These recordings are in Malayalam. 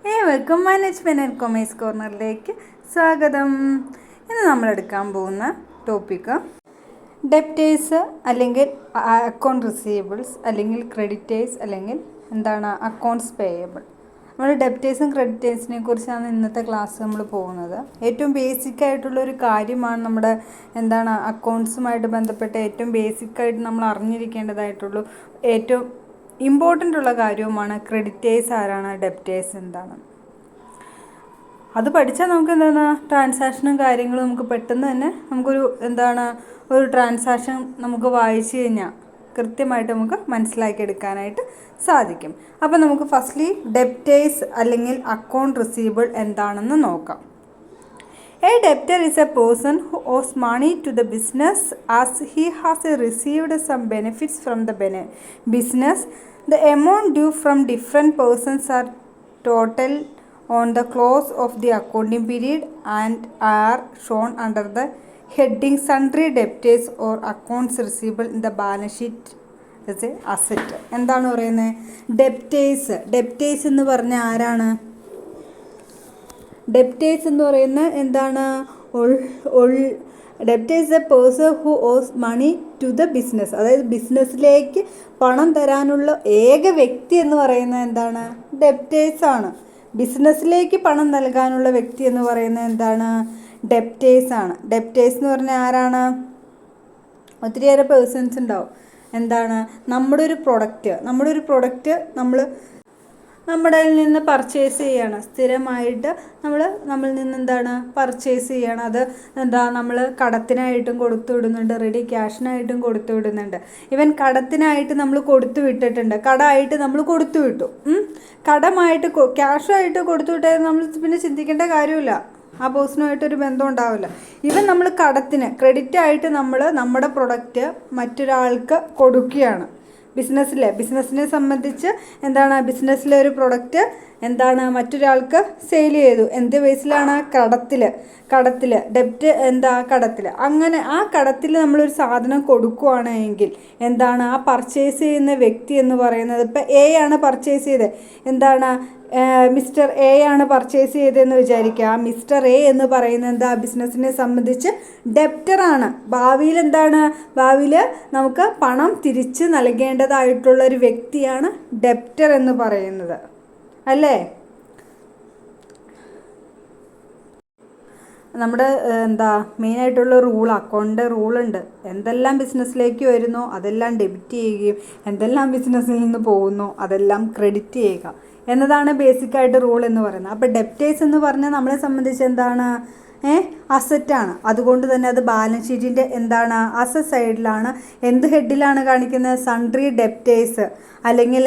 വെൽക്കം മാനേജ്മെൻറ്റ് ആൻഡ് കൊമേഴ്സ് കോർണറിലേക്ക് സ്വാഗതം. ഇന്ന് നമ്മൾ എടുക്കാൻ പോകുന്ന ടോപ്പിക്ക് ഡെപ്റ്റേഴ്സ് അല്ലെങ്കിൽ അക്കൗണ്ട് റിസീവബിൾസ് അല്ലെങ്കിൽ ക്രെഡിറ്റേഴ്സ് അല്ലെങ്കിൽ അക്കൗണ്ട്സ് പേയബിൾ. നമ്മൾ ഡെപ്റ്റേഴ്സും ക്രെഡിറ്റേഴ്സിനെ കുറിച്ചാണ് ഇന്നത്തെ ക്ലാസ് നമ്മൾ പോകുന്നത്. ഏറ്റവും ബേസിക് ആയിട്ടുള്ളൊരു കാര്യമാണ് നമ്മുടെ അക്കൗണ്ട്സുമായിട്ട് ബന്ധപ്പെട്ട് ഏറ്റവും ബേസിക്കായിട്ട് നമ്മൾ അറിഞ്ഞിരിക്കേണ്ടതായിട്ടുള്ളൂ ഏറ്റവും ഇമ്പോർട്ടൻ്റ് ഉള്ള കാര്യവുമാണ് ക്രെഡിറ്റേഴ്സ് ആരാണ്, ഡെപ്റ്റേഴ്സ് എന്താണ്. അത് പഠിച്ചാൽ നമുക്ക് ട്രാൻസാക്ഷനും കാര്യങ്ങളും നമുക്ക് പെട്ടെന്ന് തന്നെ നമുക്കൊരു ഒരു ട്രാൻസാക്ഷൻ നമുക്ക് വായിച്ചു കഴിഞ്ഞാൽ കൃത്യമായിട്ട് നമുക്ക് മനസ്സിലാക്കിയെടുക്കാനായിട്ട് സാധിക്കും. അപ്പോൾ നമുക്ക് ഫസ്റ്റ്ലി ഡെപ്റ്റേഴ്സ് അല്ലെങ്കിൽ അക്കൗണ്ട് റിസീവബിൾ എന്താണെന്ന് നോക്കാം. A debtor is a person who owes money to the business as he has received some benefits from the business. The amount due from different persons are totaled on the close of the accounting period and are shown under the heading Sundry Debtors or Accounts Receivable in the balance sheet as a asset. എന്താണ് പറയുന്നത്? ഡെപ്റ്റേഴ്സ് എന്ന് പറഞ്ഞാൽ ആരാണ്? ഡെപ്റ്റേഴ്സ് എന്ന് പറയുന്നത് debtors a person who owes money to the business. അതായത് ബിസിനസ്സിലേക്ക് പണം തരാനുള്ള ഏക വ്യക്തി എന്ന് പറയുന്നത് ഡെപ്റ്റേഴ്സാണ്. ബിസിനസ്സിലേക്ക് പണം നൽകാനുള്ള വ്യക്തി എന്ന് പറയുന്നത് ഡെപ്റ്റേഴ്സാണ്. ഡെപ്റ്റേഴ്സ് എന്ന് പറഞ്ഞാൽ ആരാണ്? ഒത്തിരിയേറെ പേഴ്സൺസ് ഉണ്ടാവും. നമ്മുടെ ഒരു പ്രൊഡക്റ്റ് നമ്മുടെ നിന്ന് പർച്ചേസ് ചെയ്യണം. സ്ഥിരമായിട്ട് നമ്മളിൽ നിന്ന് പർച്ചേസ് ചെയ്യണം. അത് നമ്മൾ കടത്തിനായിട്ടും കൊടുത്തു വിടുന്നുണ്ട്, റെഡി ക്യാഷിനായിട്ടും കൊടുത്തു വിടുന്നുണ്ട്. ഇവൻ കടത്തിനായിട്ട് നമ്മൾ കൊടുത്തു വിട്ടിട്ടുണ്ട്, കടമായിട്ട് നമ്മൾ കൊടുത്തു വിട്ടു. കടമായിട്ട് ക്യാഷായിട്ട് കൊടുത്തു വിട്ടാൽ നമ്മൾ പിന്നെ ചിന്തിക്കേണ്ട കാര്യമില്ല, ആ പേഴ്സണുമായിട്ടൊരു ബന്ധം ഉണ്ടാവില്ല. ഇവൻ നമ്മൾ ക്രെഡിറ്റ് ആയിട്ട് നമ്മുടെ പ്രൊഡക്റ്റ് മറ്റൊരാൾക്ക് കൊടുക്കുകയാണ്. ബിസിനസ്സിനെ സംബന്ധിച്ച് ബിസിനസ്സിലെ ഒരു പ്രൊഡക്റ്റ് മറ്റൊരാൾക്ക് സെയിൽ ചെയ്തു. എന്ത് ബേസിലാണ്? കടത്തിൽ ഡെപ്റ്റ് കടത്തിൽ. അങ്ങനെ ആ കടത്തിൽ നമ്മളൊരു സാധനം കൊടുക്കുകയാണെങ്കിൽ ആ പർച്ചേസ് ചെയ്യുന്ന വ്യക്തി എന്ന് പറയുന്നത്, ഇപ്പം എ ആണ് പർച്ചേസ് ചെയ്തത്. മിസ്റ്റർ എ ആണ് പർച്ചേസ് ചെയ്തതെന്ന് വിചാരിക്കുക. ആ മിസ്റ്റർ എ എന്ന് പറയുന്നത് ബിസിനസ്സിനെ സംബന്ധിച്ച് ഡെപ്റ്ററാണ്. ഭാവിയിൽ നമുക്ക് പണം തിരിച്ച് നൽകേണ്ടതായിട്ടുള്ളൊരു വ്യക്തിയാണ് ഡെപ്റ്റർ എന്ന് പറയുന്നത്, അല്ലേ? നമ്മുടെ മെയിനായിട്ടുള്ള അക്കൗണ്ട് റൂളുണ്ട്. എന്തെല്ലാം ബിസിനസ്സിലേക്ക് വരുന്നോ അതെല്ലാം ഡെബിറ്റ് ചെയ്യുകയും എന്തെല്ലാം ബിസിനസ്സിൽ നിന്ന് പോകുന്നോ അതെല്ലാം ക്രെഡിറ്റ് ചെയ്യുക എന്നതാണ് ബേസിക്കായിട്ട് റൂൾ എന്ന് പറയുന്നത്. അപ്പോൾ ഡെപ്റ്റേഴ്സ് എന്ന് പറഞ്ഞാൽ നമ്മളെ സംബന്ധിച്ച് അസറ്റാണ്. അതുകൊണ്ട് തന്നെ അത് ബാലൻസ് ഷീറ്റിൻ്റെ അസറ്റ് സൈഡിലാണ്. എന്ത് ഹെഡിലാണ് കാണിക്കുന്നത്? സൺട്രി ഡെപ്റ്റേഴ്സ് അല്ലെങ്കിൽ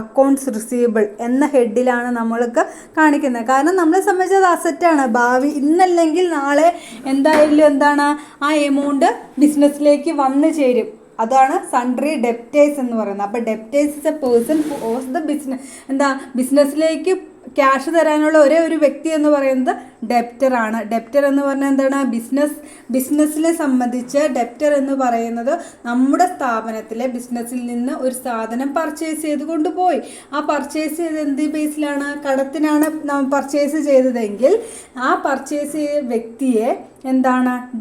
അക്കൗണ്ട്സ് റിസീവബിൾ എന്ന ഹെഡിലാണ് നമ്മൾക്ക് കാണിക്കുന്നത്. കാരണം നമ്മളെ സംബന്ധിച്ച് അത് അസറ്റാണ്. ഭാവി ഇന്നല്ലെങ്കിൽ നാളെ എന്തായാലും ആ എമൗണ്ട് ബിസിനസ്സിലേക്ക് വന്നു ചേരും. അതാണ് സൺട്രി ഡെപ്റ്റേഴ്സ് എന്ന് പറയുന്നത്. അപ്പോൾ debtors is a person who owes the ബിസിനസ്സിലേക്ക് ക്യാഷ് തരാനുള്ള ഒരേ ഒരു വ്യക്തി എന്ന് പറയുന്നത് ഡെപ്റ്ററാണ്. ഡെപ്റ്റർ എന്ന് പറഞ്ഞാൽ ബിസിനസ്സിനെ സംബന്ധിച്ച് ഡെപ്റ്റർ എന്ന് പറയുന്നത് നമ്മുടെ സ്ഥാപനത്തിലെ ബിസിനസ്സിൽ നിന്ന് ഒരു സാധനം പർച്ചേസ് ചെയ്ത് കൊണ്ടുപോയി. ആ പർച്ചേസ് ചെയ്ത് എന്ത് ബേസിലാണ്? കടത്തിനാണ് പർച്ചേസ് ചെയ്തതെങ്കിൽ ആ പർച്ചേസ് ചെയ്ത വ്യക്തിയെ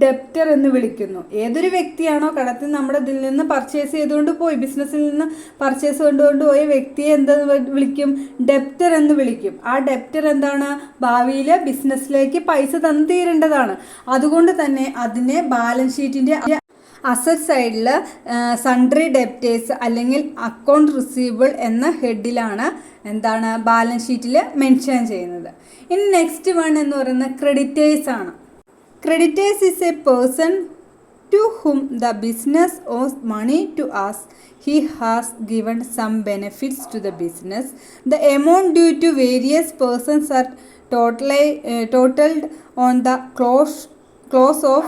ഡെപ്റ്റർ എന്ന് വിളിക്കുന്നു. ഏതൊരു വ്യക്തിയാണോ കടത്തിൽ നമ്മുടെ ഇതിൽ നിന്ന് പർച്ചേസ് ചെയ്തുകൊണ്ട് പോയി, ബിസിനസ്സിൽ നിന്ന് പർച്ചേസ് കൊണ്ടുപോയ വ്യക്തിയെ വിളിക്കും? ഡെപ്റ്റർ എന്ന് വിളിക്കും. ആ ഡെപ്റ്റർ ഭാവിയിൽ ബിസിനസ്സിലേക്ക് പൈസ തന്നു തീരേണ്ടതാണ്. അതുകൊണ്ട് തന്നെ അതിനെ ബാലൻസ് ഷീറ്റിൻ്റെ അസറ്റ് സൈഡിൽ സൺട്രി ഡെപ്റ്റേഴ്സ് അല്ലെങ്കിൽ അക്കൗണ്ട് റിസീവബിൾ എന്ന ഹെഡിലാണ് ബാലൻസ് ഷീറ്റിൽ മെൻഷൻ ചെയ്യുന്നത്. ഇനി നെക്സ്റ്റ് വൺ എന്ന് പറയുന്നത് ക്രെഡിറ്റേഴ്സ് ആണ്. Creditors is a person to whom the business owes money to us. He has given some benefits to the business. The amount due to various persons are totaled on the close of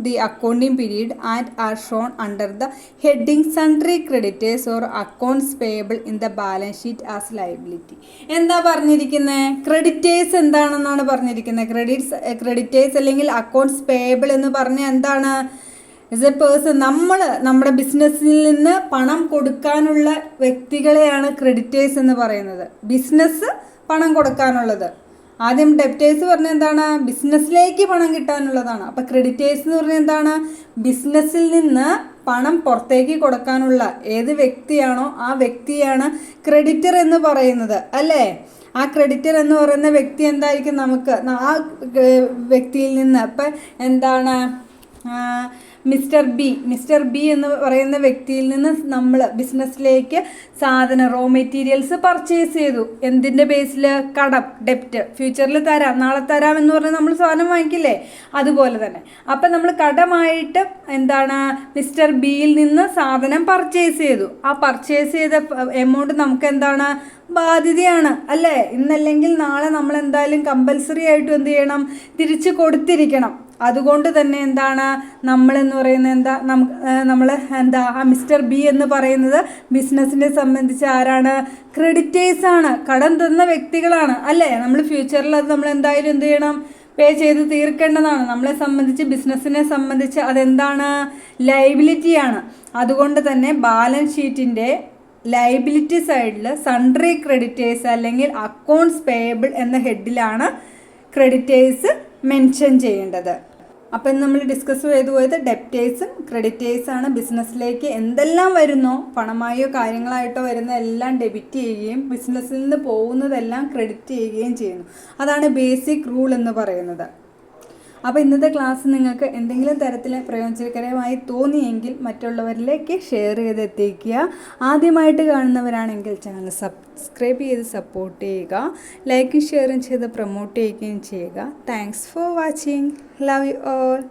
the accounting period and are shown under the heading Sundry Creditors or Accounts Payable in the balance sheet as liability. എന്താ പറഞ്ഞിരിക്കുന്നത്? ക്രെഡിറ്റേഴ്സ് എന്താണെന്നാണ് പറഞ്ഞിരിക്കുന്നത്. ക്രെഡിറ്റേഴ്സ് അല്ലെങ്കിൽ അക്കൗണ്ട്സ് പേയബിൾ എന്ന് പറഞ്ഞാൽ ആസ് എ പേഴ്സൺ നമ്മുടെ ബിസിനസ്സിൽ നിന്ന് പണം കൊടുക്കാനുള്ള വ്യക്തികളെയാണ് ക്രെഡിറ്റേഴ്സ് എന്ന് പറയുന്നത്. ബിസിനസ് പണം കൊടുക്കാനുള്ളത്. ആദ്യം ഡെപ്റ്റേഴ്സ് പറഞ്ഞാൽ എന്താണ്? ബിസിനസ്സിലേക്ക് പണം കിട്ടാനുള്ളതാണ്. അപ്പോൾ ക്രെഡിറ്റേഴ്സ് എന്ന് പറഞ്ഞാൽ എന്താണ്? ബിസിനസ്സിൽ നിന്ന് പണം പുറത്തേക്ക് കൊടുക്കാനുള്ള ഏത് വ്യക്തിയാണോ ആ വ്യക്തിയാണ് ക്രെഡിറ്റർ എന്ന് പറയുന്നത്, അല്ലേ? ആ ക്രെഡിറ്റർ എന്ന് പറയുന്ന വ്യക്തി എന്തായിരിക്കും? നമുക്ക് ആ വ്യക്തിയിൽ നിന്ന് ഇപ്പം എന്താണ് മിസ്റ്റർ ബി എന്ന് പറയുന്ന വ്യക്തിയിൽ നിന്ന് നമ്മൾ ബിസിനസ്സിലേക്ക് സാധനം റോ മെറ്റീരിയൽസ് പർച്ചേസ് ചെയ്തു. എന്തിൻ്റെ ബേസിൽ? കടം, ഡെപ്റ്റ്. ഫ്യൂച്ചറിൽ തരാം, നാളെ തരാം എന്ന് പറഞ്ഞാൽ നമ്മൾ സാധനം വാങ്ങിക്കില്ലേ? അതുപോലെ തന്നെ. അപ്പം നമ്മൾ കടമായിട്ട് എന്താണ് മിസ്റ്റർ ബിയിൽ നിന്ന് സാധനം പർച്ചേസ് ചെയ്തു. ആ പർച്ചേസ് ചെയ്ത എമൗണ്ട് നമുക്ക് എന്താണ്? ബാധ്യതയാണ്, അല്ലേ? ഇന്നല്ലെങ്കിൽ നാളെ നമ്മൾ എന്തായാലും കമ്പൽസറി ആയിട്ടും എന്ത് ചെയ്യണം? തിരിച്ച് കൊടുത്തിരിക്കണം. അതുകൊണ്ട് തന്നെ എന്താണ് നമ്മളെന്ന് പറയുന്നത് നമ്മൾ ആ മിസ്റ്റർ ബി എന്ന് പറയുന്നത് ബിസിനസ്സിനെ സംബന്ധിച്ച് ആരാണ്? ക്രെഡിറ്റേഴ്സാണ്, കടം തന്ന വ്യക്തികളാണ്, അല്ലേ? നമ്മൾ ഫ്യൂച്ചറിൽ അത് നമ്മൾ എന്തായാലും എന്ത് ചെയ്യണം? പേ ചെയ്ത് തീർക്കേണ്ടതാണ്. നമ്മളെ സംബന്ധിച്ച്, ബിസിനസ്സിനെ സംബന്ധിച്ച് അതെന്താണ്? ലയബിലിറ്റിയാണ്. അതുകൊണ്ട് തന്നെ ബാലൻസ് ഷീറ്റിൻ്റെ ലയബിലിറ്റി സൈഡിൽ സൺട്രി ക്രെഡിറ്റേഴ്സ് അല്ലെങ്കിൽ അക്കൗണ്ട്സ് പേയബിൾ എന്ന ഹെഡിലാണ് ക്രെഡിറ്റേഴ്സ് മെൻഷൻ ചെയ്യേണ്ടത്. അപ്പം നമ്മൾ ഡിസ്കസ് ചെയ്തു പോയത് ഡെപ്റ്റേഴ്സും ക്രെഡിറ്റേഴ്സാണ്. ബിസിനസ്സിലേക്ക് എന്തെല്ലാം വരുന്നോ, പണമായോ കാര്യങ്ങളായിട്ടോ വരുന്ന എല്ലാം ഡെബിറ്റ് ചെയ്യുകയും ബിസിനസ്സിൽ നിന്ന് പോകുന്നതെല്ലാം ക്രെഡിറ്റ് ചെയ്യുകയും ചെയ്യുന്നു. അതാണ് ബേസിക് റൂൾ എന്ന് പറയുന്നത്. അപ്പോൾ ഇന്നത്തെ ക്ലാസ് നിങ്ങൾക്ക് എന്തെങ്കിലും തരത്തിൽ പ്രയോജനകരമായി തോന്നിയെങ്കിൽ മറ്റുള്ളവരിലേക്ക് ഷെയർ ചെയ്തെത്തിക്കുക. ആദ്യമായിട്ട് കാണുന്നവരാണെങ്കിൽ ചാനൽ സബ്സ്ക്രൈബ് ചെയ്ത് സപ്പോർട്ട് ചെയ്യുക. ലൈക്കും ഷെയറും ചെയ്ത് പ്രൊമോട്ട് ചെയ്യുകയും ചെയ്യുക. Thanks for watching. Love you all.